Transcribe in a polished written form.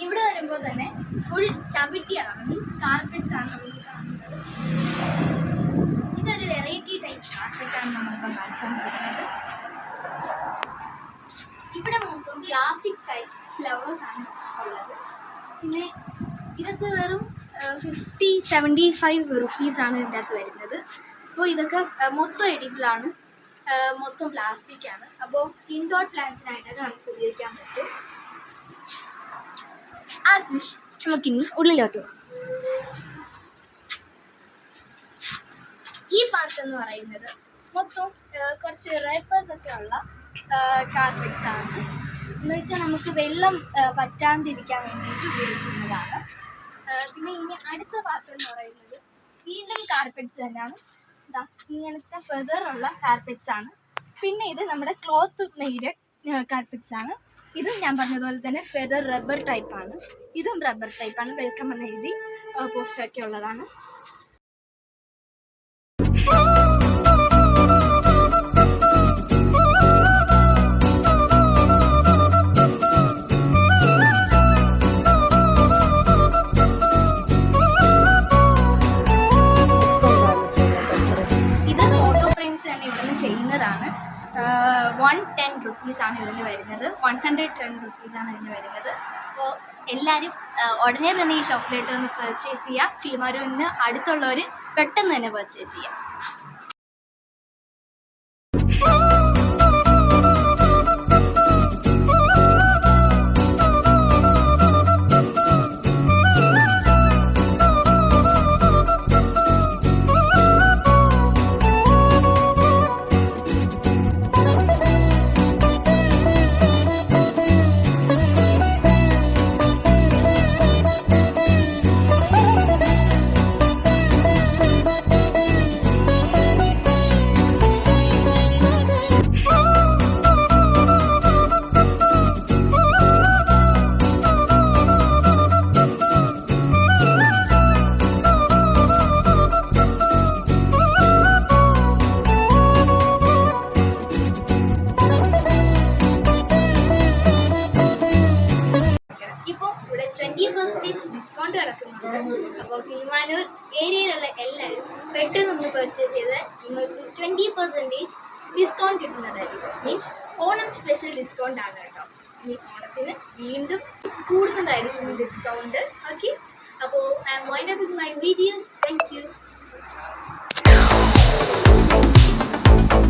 ഇവിടെ വരുമ്പോൾ തന്നെ ഫുൾ ചവിട്ടിയാണ്, മീൻസ് കാർപ്പറ്റ്സ് ആണ് നമുക്ക് കാണുന്നത്. ഇതൊരു വെറൈറ്റി ടൈപ്പ് കാർപ്പറ്റാണ് നമ്മളിപ്പോൾ കാണിച്ചുകൊണ്ടിരിക്കുന്നത്. ഇവിടെ മൊത്തം പ്ലാസ്റ്റിക് ടൈപ്പ് ഫ്ലവേഴ്സ് ആണ് ഉള്ളത്. പിന്നെ ഇതൊക്കെ വെറും 50-75 റുപ്പീസാണ് ഇതിൻ്റെ അകത്ത് വരുന്നത്. അപ്പോൾ ഇതൊക്കെ മൊത്തം എഡിബിളാണ്, മൊത്തം പ്ലാസ്റ്റിക് ആണ്. അപ്പോൾ ഇൻഡോർ പ്ലാന്റ്സിനായിട്ടൊക്കെ നമുക്ക് ഉപയോഗിക്കാൻ പറ്റും. ആസ് വിഷ് നമുക്കിനി ഉള്ളിലോട്ട് പോകാം. ഈ പാർട്ട് എന്ന് പറയുന്നത് മൊത്തം കുറച്ച് റബ്ബേഴ്സ് ഒക്കെ ഉള്ള കാർപ്പറ്റ്സ് ആണ്. എന്ന് വെച്ചാൽ നമുക്ക് വെള്ളം പറ്റാണ്ടിരിക്കാൻ വേണ്ടിയിട്ട് ഉപയോഗിക്കുന്നതാണ്. പിന്നെ ഇനി അടുത്ത പാർട്ട് എന്ന് പറയുന്നത് വീണ്ടും കാർപ്പറ്റ്സ് തന്നെയാണ്. ഇതാ ഇങ്ങനത്തെ ഫെദറുള്ള കാർപ്പറ്റ്സ് ആണ്. പിന്നെ ഇത് നമ്മുടെ ക്ലോത്ത് മെയ്ഡ് കാർപ്പറ്റ്സ് ആണ്. ഇതും ഞാൻ പറഞ്ഞതുപോലെ തന്നെ ഫെദർ റബ്ബർ ടൈപ്പാണ്. ഇതും റബ്ബർ ടൈപ്പാണ്. വെൽക്കം എന്ന് എഴുതി പോസ്റ്ററൊക്കെ ഉള്ളതാണ്. ഇത് ഫോട്ടോ ഫ്രെയിംസ് തന്നെ ഇവിടുന്ന് ചെയ്യുന്നതാണ്. 110 റുപ്പീസാണ് ഇതിന് വരുന്നത്. 110 റുപ്പീസാണ് ഇതിന് വരുന്നത്. അപ്പോൾ എല്ലാവരും ഉടനെ തന്നെ ഈ ഷോപ്പിലേക്ക് ഒന്ന് പർച്ചേസ് ചെയ്യുക. കിളിമാനൂരിന് അടുത്തുള്ളവർ പെട്ടെന്ന് തന്നെ പർച്ചേസ് ചെയ്യുക. ഇപ്പോൾ ഇവിടെ 20% ഡിസ്കൗണ്ട് കിടക്കുന്നുണ്ട്. അപ്പോൾ കിളിമാനൂർ ഏരിയയിലുള്ള എല്ലാവരും പെട്ടെന്ന് പർച്ചേസ് ചെയ്ത് നിങ്ങൾക്ക് 20% ഡിസ്കൗണ്ട് കിട്ടുന്നതായിരിക്കും. മീൻസ് ഓണം സ്പെഷ്യൽ ഡിസ്കൗണ്ട് ആണ് കേട്ടോ. ഈ ഓണത്തിന് വീണ്ടും കൂടുന്നതായിരിക്കും ഡിസ്കൗണ്ട്. ഓക്കെ, അപ്പോൾ I am wind up with my videos. Thank U.